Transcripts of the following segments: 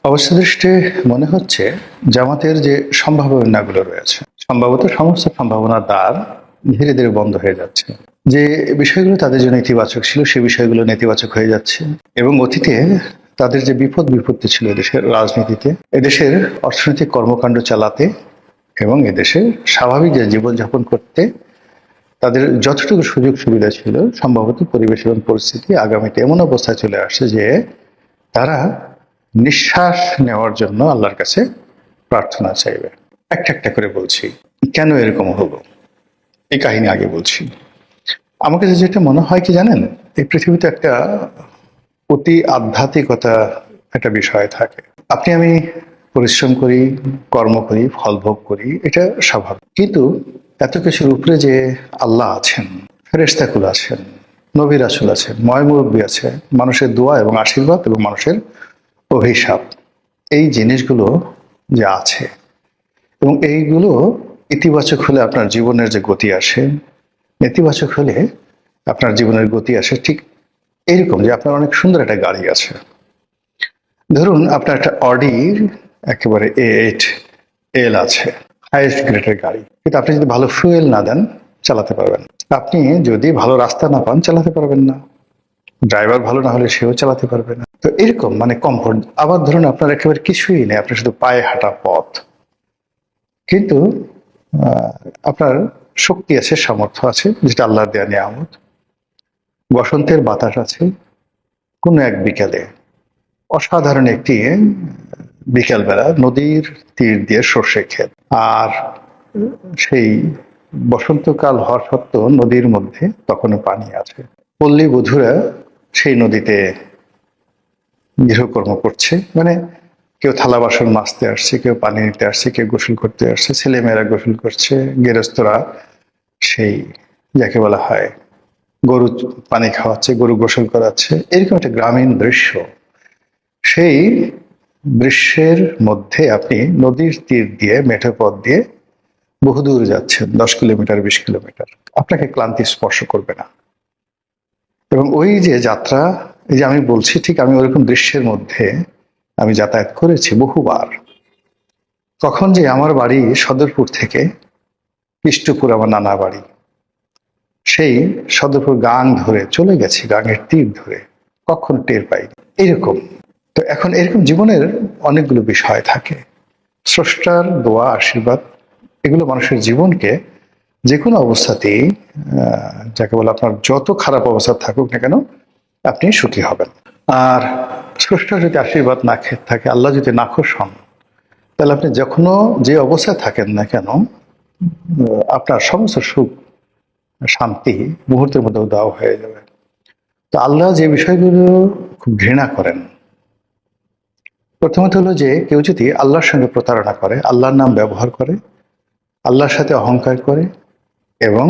অবস্থা দৃষ্টে মনে হচ্ছে জামাতের যে সম্ভাবনাগুলো রয়েছে, সম্ভবত সমস্ত সম্ভাবনার দ্বার ধীরে ধীরে বন্ধ হয়ে যাচ্ছে। যে বিষয়গুলো তাদের জন্য ইতিবাচক ছিল সে বিষয়গুলো নেতিবাচক হয়ে যাচ্ছে, এবং অতীতে তাদের যে বিপদ বিপত্তি ছিল এদেশের রাজনীতিতে, এদেশের অর্থনৈতিক কর্মকাণ্ড চালাতে এবং এদেশে স্বাভাবিক যে জীবনযাপন করতে তাদের যতটুকু সুযোগ সুবিধা ছিল, সম্ভবত পরিবেশ এবং পরিস্থিতি আগামীতে এমন অবস্থায় চলে আসছে যে তারা নিঃশ্বাস নেওয়ার জন্য আল্লাহর কাছে প্রার্থনা চাইবে। একটা একটা করে বলছি কেন এরকম হলো, এই কাহিনী আগে বলছি। আমার কাছে যেটা মনে হয় কি জানেন, এই পৃথিবীতে একটা অতি আধ্যাত্মিকতা একটা বিষয় থাকে। আপনি আমি পরিশ্রম করি, কর্ম করি, ফল ভোগ করি, এটা স্বাভাবিক। কিন্তু এত কিছুর উপরে যে আল্লাহ আছেন, ফেরেশতাকুল আছেন, নবী রাসূল আছেন, ময়মুরব্বী আছে, মানুষের দোয়া এবং আশীর্বাদ এবং মানুষের অভিশাপ, এই জিনিসগুলো যে আছে, এবং এইগুলো ইতিবাচক হলে আপনার জীবনের যে গতি আসে, নেতিবাচক হলে আপনার জীবনের গতি আসে ঠিক এইরকম। যে আপনার অনেক সুন্দর একটা গাড়ি আছে, ধরুন আপনার একটা অডির একেবারে A8L আছে, হাইয়েস্ট গ্রেডের গাড়ি, কিন্তু আপনি যদি ভালো ফুয়েল না দেন চালাতে পারবেন না। আপনি যদি ভালো রাস্তা না পান চালাতে পারবেন না, ড্রাইভার ভালো না হলে সেও চালাতে পারবে না। তো এরকম মানে কমফোর্ট। আবার ধরুন আপনার একেবারে কিছুই নেই, আপনি শুধু পায়ে হাঁটা পথ, কিন্তু আপনার শক্তি আছে, সামর্থ্য আছে, যেটা আল্লাহর দেয়া নিয়ামত। বসন্তের বাতাস আছে, কোনো এক বিকালে অসাধারণ একটি বিকালবেলা নদীর তীর দিয়ে সর্ষে ক্ষেত, আর সেই বসন্তকাল হওয়া সত্ত্বেও নদীর মধ্যে তখনও পানি আছে। পল্লী বধূরা সেই নদীতে গৃহকর্ম করছে, মানে কেউ থালা বাসন মাজতে আসছে, কেউ পানি নিতে আসছে, কেউ গোসল করতে আসছে, ছেলেমেয়েরা গোসল করছে, গেরস্তরা সেই যাকে বলা হয় গরু পানি খাওয়াচ্ছে, গরু গোসল করাচ্ছে, এরকম একটা গ্রামীণ দৃশ্য। সেই দৃশ্যের মধ্যে আপনি নদীর তীর দিয়ে মেঠো পথ দিয়ে বহুদূর যাচ্ছেন, 10 কিলোমিটার 20 কিলোমিটার, আপনাকে ক্লান্তি স্পর্শ করবে না। এবং ওই যে যাত্রা, এই যে আমি বলছি, ঠিক আমি ওরকম দৃশ্যের মধ্যে আমি যাতায়াত করেছি বহুবার। কখন যে আমার বাড়ি সদরপুর থেকে কৃষ্টপুর আমার নানা বাড়ি, সেই সদরপুর গাং ধরে চলে গেছি, গাঙের তীর ধরে, কখন টের পাইনি এরকম। তো এখন এরকম জীবনের অনেকগুলো বিষয় থাকে, স্রষ্টার দোয়া আশীর্বাদ, এগুলো মানুষের জীবনকে যে কোনো অবস্থাতেই, যাকে বলে আপনার যত খারাপ অবস্থা থাকুক না কেন আপনি সুখী হবেন। আর স্রষ্টার যদি আশীর্বাদ না থাকে, আল্লাহ যদি নাখোশ হন, তাহলে আপনি যখনও যে অবস্থায় থাকেন না কেন আপনার সমস্ত সুখ শান্তি মুহূর্তের মধ্যে উধাও হয়ে যাবে। তো আল্লাহ যে বিষয়গুলো খুব ঘৃণা করেন, প্রথমত হলো যে কেউ যদি আল্লাহর সঙ্গে প্রতারণা করে, আল্লাহর নাম ব্যবহার করে, আল্লাহর সাথে অহংকার করে, এবং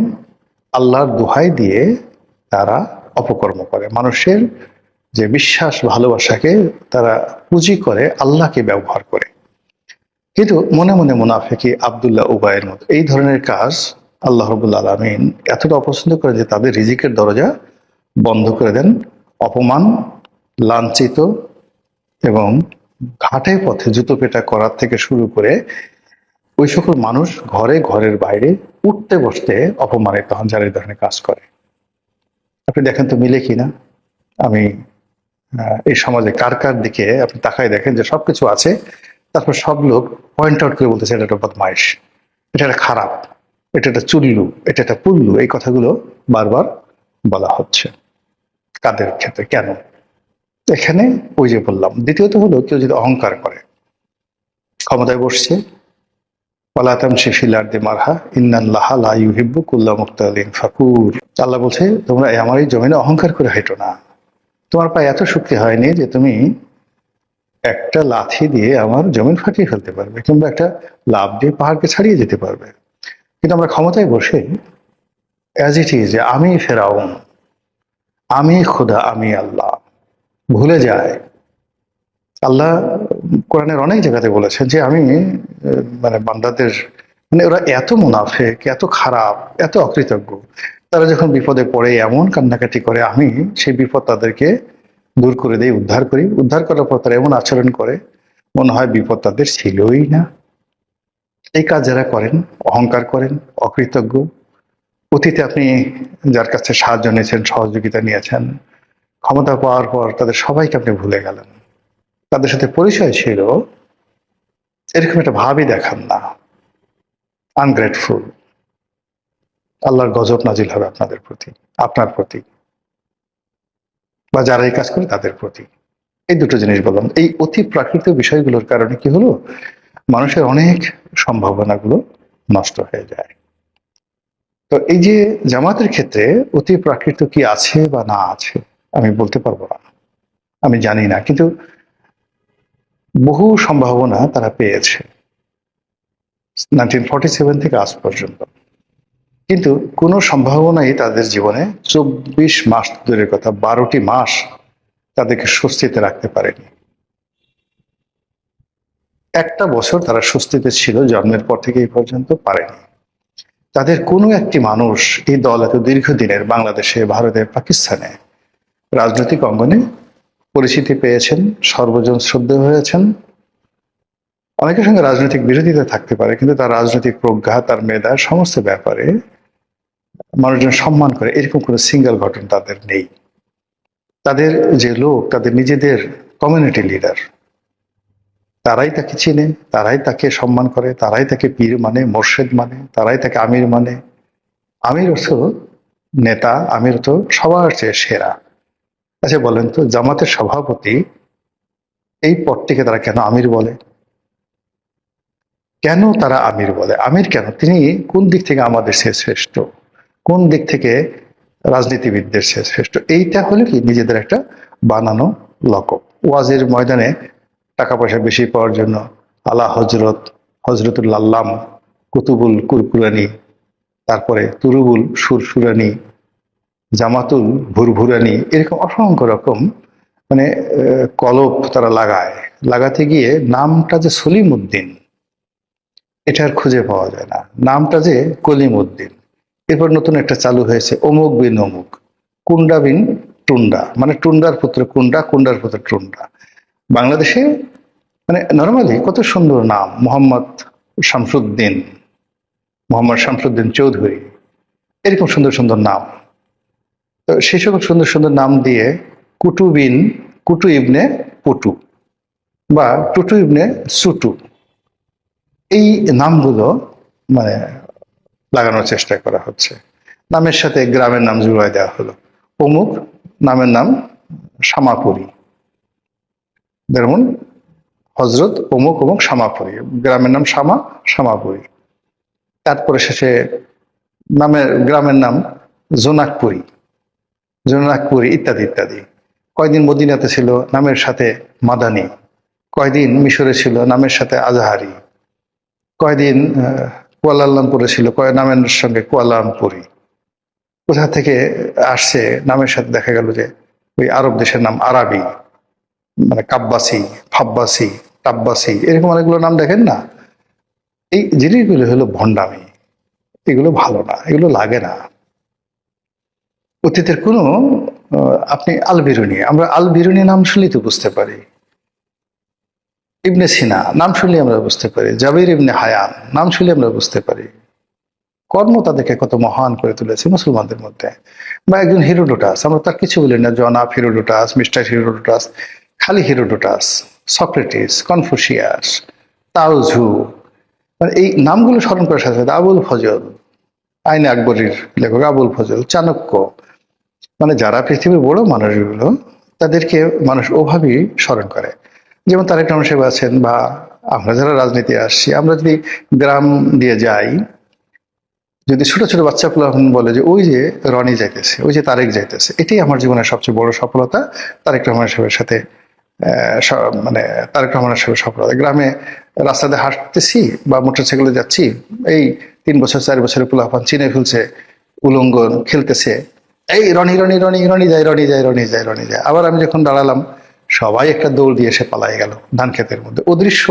আল্লাহর দোহাই দিয়ে তারা অপকর্ম করে, মানুষের যে বিশ্বাস ভালোবাসাকে তারা পুঁজি করে আল্লাহকে ব্যবহার করে, কিন্তু মনে মনে মুনাফেকি আব্দুল্লাহ উবাইয়ের মতো এই ধরনের কাজ আল্লাহ রাব্বুল আলামিন এতটা অপছন্দ করে যে তাদের রিজিকের দরজা বন্ধ করে দেন। অপমান, লাঞ্ছিত এবং ঘাটে পথে জুতো পেটা করার থেকে শুরু করে ওই সকল মানুষ ঘরে ঘরের বাইরে উঠতে বসতে অপমানিত হন যারা এই ধরনের কাজ করে। আপনি দেখেন তো মিলে কিনা। আমি এই সমাজে কার কার দিকে আপনি তাকাই দেখেন যে সবকিছু আছে, তারপর সব লোক পয়েন্ট আউট করে বলতেছে এটা একটা বদমাইশ, এটা একটা খারাপ, এটা একটা চুল্লু, এটা একটা পুল্লু, এই কথাগুলো বারবার বলা হচ্ছে। কাদের ক্ষেত্রে কেন? এখানে ওই যে বললাম। দ্বিতীয়ত হলো কেউ যদি অহংকার করে, ক্ষমতায় বসছে, ওয়ালা তামশি ফিল আরদি মারহা ইন্নাল্লাহা লা ইউহিব্বু কুল্লা মুখতালিন ফাকুর। আল্লাহ বলছে তোমরা আমার এই জমিনে অহংকার করে হাঁটো না। তোমার পায়ে এত শক্তি হয়নি যে তুমি একটা লাথি দিয়ে আমার জমিন ফাটিয়ে ফেলতে পারবে, কিংবা একটা লাফ দিয়ে পাহাড়কে ছাড়িয়ে যেতে পারবে। কিন্তু আমরা ক্ষমতায় বসে অ্যাজ ইট ইজ, আমি ফেরাউন, আমি খোদা, আমি আল্লাহ ভুলে যায়। আল্লাহ কোরআনের অনেক জায়গাতে বলেছেন যে আমি মানে বান্দাদের, মানে ওরা এত মুনাফেক, এত খারাপ, এত অকৃতজ্ঞ, তারা যখন বিপদে পড়ে এমন কান্নাকাটি করে, আমি সেই বিপদ তাদেরকে দূর করে দিই, উদ্ধার করি। উদ্ধার করার পর তারা এমন আচরণ করে মনে হয় বিপদ তাদের ছিলই না। এই কাজ যারা করেন, অহংকার করেন, অকৃতজ্ঞ, অতীতে আপনি যার কাছে সাহায্য নিয়েছেন, সহযোগিতা নিয়েছেন, ক্ষমতা পাওয়ার পর তাদের সবাইকে আপনি ভুলে গেলেন, তাদের সাথে পরিচয় ছিল, এরকম একটা ভাবই দেখান না। আনগ্রেটফুল। আল্লাহর গজব নাজিল হবে আপনাদের প্রতি, আপনার প্রতি, বা যারা এই কাজ করে তাদের প্রতি। এই দুটো জিনিস বললাম। এই অতি প্রাকৃতিক বিষয়গুলোর কারণে কি হলো, মানুষের অনেক সম্ভাবনাগুলো নষ্ট হয়ে যায়। তো এই যে জামাতের ক্ষেত্রে অতি প্রাকৃত কি আছে বা না আছে আমি বলতে পারবো না, আমি জানি না, কিন্তু বহু সম্ভাবনা তারা পেয়েছে 1947 থেকে আজ পর্যন্ত। কিন্তু কোনো সম্ভাবনাই তাদের জীবনে 24 মাস, দূরের কথা 12টি মাস তাদেরকে স্বস্তিতে রাখতে পারেনি। একটা বছর তারা স্বস্তিতে ছিল জন্মের পর থেকে এই পর্যন্ত পারেনি। তাদের কোনো একটি মানুষ, এই দল এত দীর্ঘদিনের বাংলাদেশে, ভারতে, পাকিস্তানে রাজনৈতিক অঙ্গনে পরিচিতি পেয়েছেন, সর্বজন শ্রদ্ধেয় হয়েছেন। অনেকের সঙ্গে রাজনৈতিক বিরোধিতা থাকতে পারে, কিন্তু তার রাজনৈতিক প্রজ্ঞা, তার মেধা, সমস্ত ব্যাপারে মানুষজন সম্মান করে, এরকম কোনো সিঙ্গেল ঘটনা তাদের নেই। তাদের যে লোক, তাদের নিজেদের কমিউনিটি লিডার, তারাই তাকে চিনে, তারাই তাকে সম্মান করে, তারাই তাকে পীর মানে, মোর্শেদ মানে, তারাই তাকে আমির মানে। আমির অর্থ নেতা, আমির তো সবার চেয়ে সেরা। আচ্ছা বলেন তো, জামাতের সভাপতি এই পদটিকে তারা কেন আমির বলে? কেন তারা আমির বলে? আমির কেন? তিনি কোন দিক থেকে আমাদের চেয়ে শ্রেষ্ঠ, কোন দিক থেকে রাজনীতিবিদদের চেয়ে শ্রেষ্ঠ? এইটা হলো কি নিজেদের একটা বানানো লকব। ওয়াজের ময়দানে টাকা পয়সা বেশি পাওয়ার জন্য আলা হজরত, হজরতুল আল্লাম, কুতুবুল কুরকুরানি, তারপরে তুরুবুল সুরসুরানি, জামাতুল ভুরভুরানি, এরকম অসংখ্য রকম মানে কলব তারা লাগায়। লাগাতে গিয়ে নামটা যে সলিম উদ্দিন, এটা আর খুঁজে পাওয়া যায় না। নামটা যে কলিম উদ্দিন। এরপর নতুন একটা চালু হয়েছে অমুক বিন অমুক, কুন্ডা বিন টুন্ডা, মানে টুন্ডার পুত্র কুন্ডা, কুন্ডার পুত্র টুন্ডা। বাংলাদেশে মানে নর্মালি কত সুন্দর নাম, মোহাম্মদ শামসুদ্দিন, মোহাম্মদ শামসুদ্দিন চৌধুরী, এরকম সুন্দর সুন্দর নাম। তো সেই সকল সুন্দর সুন্দর নাম দিয়ে কুটু বিন, কুটু ইবনে পটু, বা টুটু ইবনে সুটু, এই নামগুলো মানে লাগানোর চেষ্টা করা হচ্ছে। নামের সাথে গ্রামের নাম জুড়াই দেওয়া হলো। অমুক নামের নাম শামাপুরী, যেমন হজরত অমুক অমুক শামাপুরী, গ্রামের নাম শামা, শামাপুরী। তারপরে শেষে নামের গ্রামের নাম জোনাকপুরী, জোনাকপুরী, ইত্যাদি ইত্যাদি। কয়দিন মদিনাতে ছিল, নামের সাথে মাদানী। কয়দিন মিশরে ছিল, নামের সাথে আজহারি। কয়দিন কুয়ালালামপুরে ছিল, কয় নামের সঙ্গে কুয়ালালামপুরি। কোথা থেকে আসছে নামের সাথে দেখা গেল যে ওই আরব দেশের নাম আরাবি, মানে কাব্বাসি, ফাব্বাসি, টাব্বাসি, এরকম অনেকগুলো নাম দেখেন না। এই জিনিসগুলো হলো ভণ্ডামি, এগুলো ভালো না, এগুলো লাগে না। অতীতের কোনো আপনি আল বিরুনি, আমরা আল বিরুনি নাম শুনলেই তো বুঝতে পারি। ইবনে সিনা নাম শুনলে আমরা বুঝতে পারি, জাবির ইবনে হায়ান নাম শুনলে আমরা বুঝতে পারি। কর্ম তাদেরকে কত মহান করে তুলেছে মুসলমানদের মধ্যে। বা একজন হিরোডোটাস, আমরা তার কিছু বলি না, জনাব হিরোডোটাস, মিস্টার হিরোডোটাস, খালি হিরোডোটাস, সক্রেটিস, কনফুসিয়াস, তাওঝু, মানে এই নামগুলো স্মরণ করার সাথে সাথে আবুল ফজল, আইনে আকবরীর লেখক আবুল ফজল, চাণক্য, মানে যারা পৃথিবীর বড় মানুষগুলো, তাদেরকে মানুষ ওভাবেই স্মরণ করে। যেমন তারেক রহমান সাহেব আছেন, বা আমরা যারা রাজনীতি আসছি, আমরা যদি গ্রাম দিয়ে যাই, যদি ছোট ছোট বাচ্চা পোলাপান বলে যে ওই যে রনি যাইতেছে, ওই যে তারেক যাইতেছে, এটাই আমার জীবনের সবচেয়ে বড় সফলতা, তারেক রহমান সাহেবের সাথে মানে তারেক রহমানের সাহেবের সফলতা। গ্রামে রাস্তাতে হাঁটতেছি বা মোটরসাইকেলে যাচ্ছি, এই 3 বছর 4 বছরের পোলাপান চিনে ফেলছে, উলঙ্গন খেলতেছে, এই রনি রনি রনি রনি যায়, রনি যায়, রনি যায়, রনি যায়। আবার আমি যখন দাঁড়ালাম, সবাই একটা দৌড় দিয়ে এসে পালাই গেল ধান ক্ষেতের মধ্যে। ও দৃশ্য,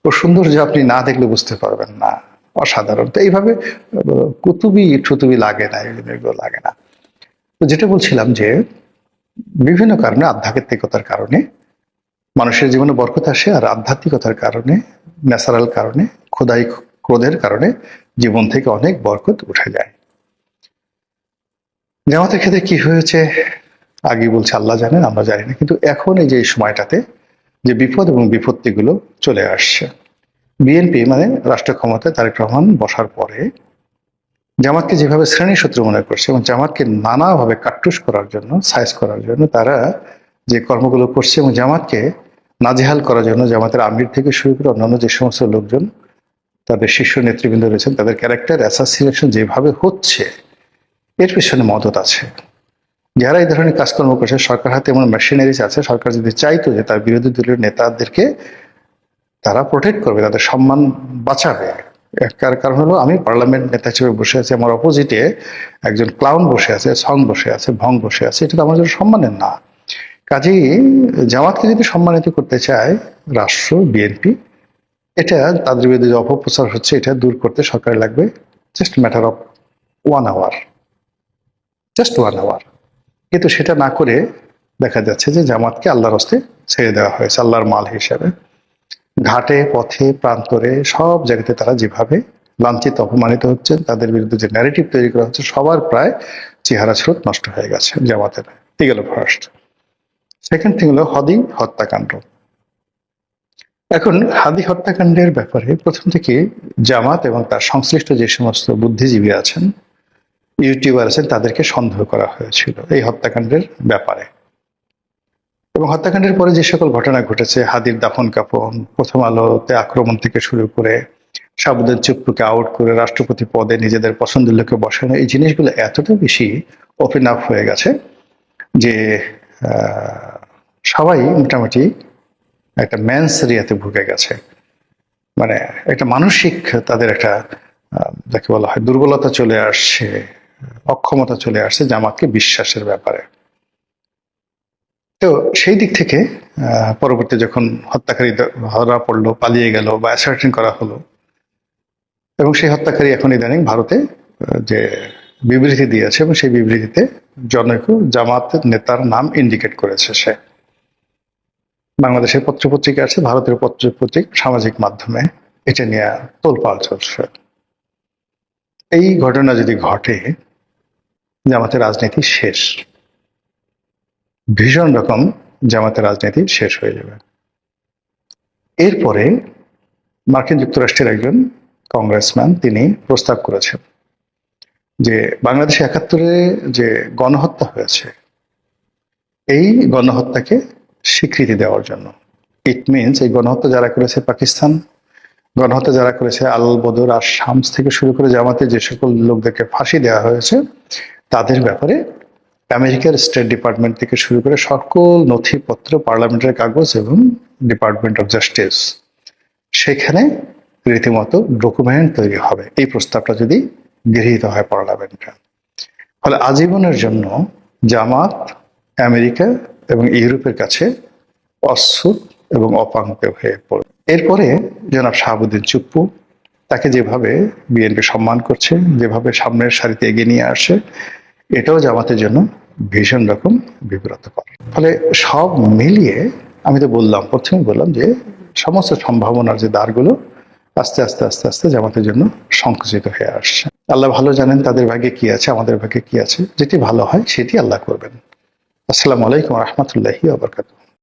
ও সৌন্দর্য আপনি না দেখলে বুঝতে পারবেন না। অসাধারণ। তো এইভাবে কুতুবি ঠুতুবি লাগে না, এগুলো লাগে না। তো যেটা বলছিলাম যে বিভিন্ন কারণে, আধ্যাত্মিকতার কারণে মানুষের জীবনে বরকত আসে, আর আধ্যাত্মিকতার কারণে, ন্যাচারাল কারণে, খোদাই ক্রোধের কারণে জীবন থেকে অনেক বরকত উঠে যায়। জামাতের ক্ষেত্রে কি হয়েছে আগে বলছে আল্লাহ জানেন, আমরা জানি না, কিন্তু এখন এই যে সময়টাতে যে বিপদ এবং বিপত্তিগুলো চলে আসছে, বিএনপি মানে রাষ্ট্র ক্ষমতায় তারেক রহমান বসার পরে জামাতকে যেভাবে শ্রেণী শত্রু মনে করছে এবং জামাতকে নানাভাবে কাট্টুস করার জন্য, সাইজ করার জন্য তারা যে কর্মগুলো করছে এবং জামাতকে নাজেহাল করার জন্য জামাতের আমির থেকে শুরু করে অন্যান্য যে সমস্ত লোকজন, তাদের শীর্ষ নেতৃবৃন্দ রয়েছেন, তাদের ক্যারেক্টার অ্যাসাসিনেশন যেভাবে হচ্ছে, এর পিছনে মদত আছে। যারা এই ধরনের কাজকর্ম করছে, সরকার হাতে এমন মেশিনারিজ আছে, সরকার যদি চাইতো যে তার বিরোধী দলীয় নেতাদেরকে তারা প্রোটেক্ট করবে, তাদের সম্মান বাঁচাবে। কারণ হলো আমি পার্লামেন্ট নেতা হিসেবে বসে আছি, আমার অপোজিটে একজন ক্লাউন বসে আছে, সং বসে আছে, ভং বসে আছে, এটা তো আমার জন্য সম্মানের না। কাজেই জামাতকে যদি সম্মানিত করতে চায় রাষ্ট্র, বিএনপি, এটা তাদের বিরুদ্ধে যে অপপ্রচার হচ্ছে এটা দূর করতে সরকার লাগবে just matter of 1 hour, just 1 hour. কিন্তু সেটা না করে দেখা যাচ্ছে যে জামাতকে আল্লাহর হস্তে ছেড়ে দেওয়া হয়েছে, আল্লাহর মাল হিসেবে। ঘাটে, পথে, প্রান্তরে সব জায়গাতে তারা যেভাবে লাঞ্ছিত, অপমানিত হচ্ছেন, তাদের বিরুদ্ধে যে ন্যারেটিভ তৈরি করা হচ্ছে, সবার প্রায় চেহারা স্রোত নষ্ট হয়ে গেছে জামাতের। এই গেল ফার্স্ট। সেকেন্ড থিং হলো হাদি হত্যাকাণ্ড। এখন হাদি হত্যাকাণ্ডের ব্যাপারে প্রথম থেকে জামাত এবং তার সংশ্লিষ্ট যে সমস্ত বুদ্ধিজীবী আছেন, ইউটিউবার আছেন, তাদেরকে সন্দেহ করা হয়েছিল এই হত্যাকাণ্ডের ব্যাপারে। এবং হত্যাকাণ্ডের পরে যে সকল ঘটনা ঘটেছে, হাদির দাফন কাফন, প্রথম আলোতে আক্রমণ থেকে শুরু করে শাহাবুদ্দিন চুপ্পুকে আউট করে রাষ্ট্রপতি পদে নিজেদের পছন্দের লোককে বসানো, এই জিনিসগুলো এতটা বেশি ওপেন আপ হয়ে গেছে যে সবাই মোটামুটি একটা ম্যানসেরিয়াতে ভুগে গেছে। মানে একটা মানসিক তাদের একটা যাকে বলা হয় দুর্বলতা চলে আসছে, অক্ষমতা চলে আসছে জামাতকে বিশ্বাসের ব্যাপারে। তো সেই দিক থেকে পরবর্তী যখন হত্যাকারী ধরা পড়লো, পালিয়ে গেল বা অ্যাসার্টিন করা হলো, এবং সেই হত্যাকারী এখন ইদানিং ভারতে যে বিবৃতি দিয়েছে এবং সেই বিবৃতিতে জনৈক জামাতের নেতার নাম ইন্ডিকেট করেছে। সে বাংলাদেশের পত্রপত্রিকা আছে, ভারতের পত্রপত্রিকা, সামাজিক মাধ্যমে এটা নিয়ে তোলপাড় চলছে। এই ঘটনা যদি ঘটে, জামাতের রাজনীতি শেষ, ভীষণ রকম জামাতের রাজনীতি শেষ হয়ে যাবে। এরপরে মার্কিন যুক্তরাষ্ট্রের একজন কংগ্রেসম্যান তিনি প্রস্তাব করেছেন যে বাংলাদেশে ৭১-এ যে গণহত্যা হয়েছে, এই গণহত্যাকে স্বীকৃতি দেওয়ার জন্য। ইট মিনস এই গণহত্যা যারা করেছে পাকিস্তান, গণহত্যা যারা করেছে আল বদর আর শামস থেকে শুরু করে জামাতে যে সকল লোকদেরকে ফাঁসি দেওয়া হয়েছে, তাদের ব্যাপারে আমেরিকার স্টেট ডিপার্টমেন্ট থেকে শুরু করে সকল নথিপত্র, পার্লামেন্টের কাগজ এবং ডিপার্টমেন্ট অফ জাস্টিস, সেখানে রীতিমতো ডকুমেন্ট তৈরি হবে এই প্রস্তাবটা যদি গৃহীত হয় পার্লামেন্টে। ফলে আজীবনের জন্য জামাত আমেরিকা এবং ইউরোপের কাছে অচ্ছুত এবং অপাঙ্ক্তেয় হয়ে পড়ে। এরপরে জনাব শাহাবুদ্দিন চুপ্পু, তাকে যেভাবে বিএনপি সম্মান করছে, যেভাবে সামনের সারিতে এগিয়ে নিয়ে আসে, এটাও জামাতের জন্য ভীষণ রকম বিব্রতকর। ফলে সব মিলিয়ে আমি তো বললাম, প্রথমে বললাম যে সমস্ত সম্ভাবনার যে দ্বারগুলো আস্তে আস্তে আস্তে আস্তে জামাতের জন্য সংকুচিত হয়ে আসছে। আল্লাহ ভালো জানেন তাদের ভাগ্যে কি আছে, আমাদের ভাগ্যে কি আছে। যেটি ভালো হয় সেটি আল্লাহ করবেন। আসসালামু আলাইকুম রহমতুল্লাহি ওয়া বারাকাতুহু।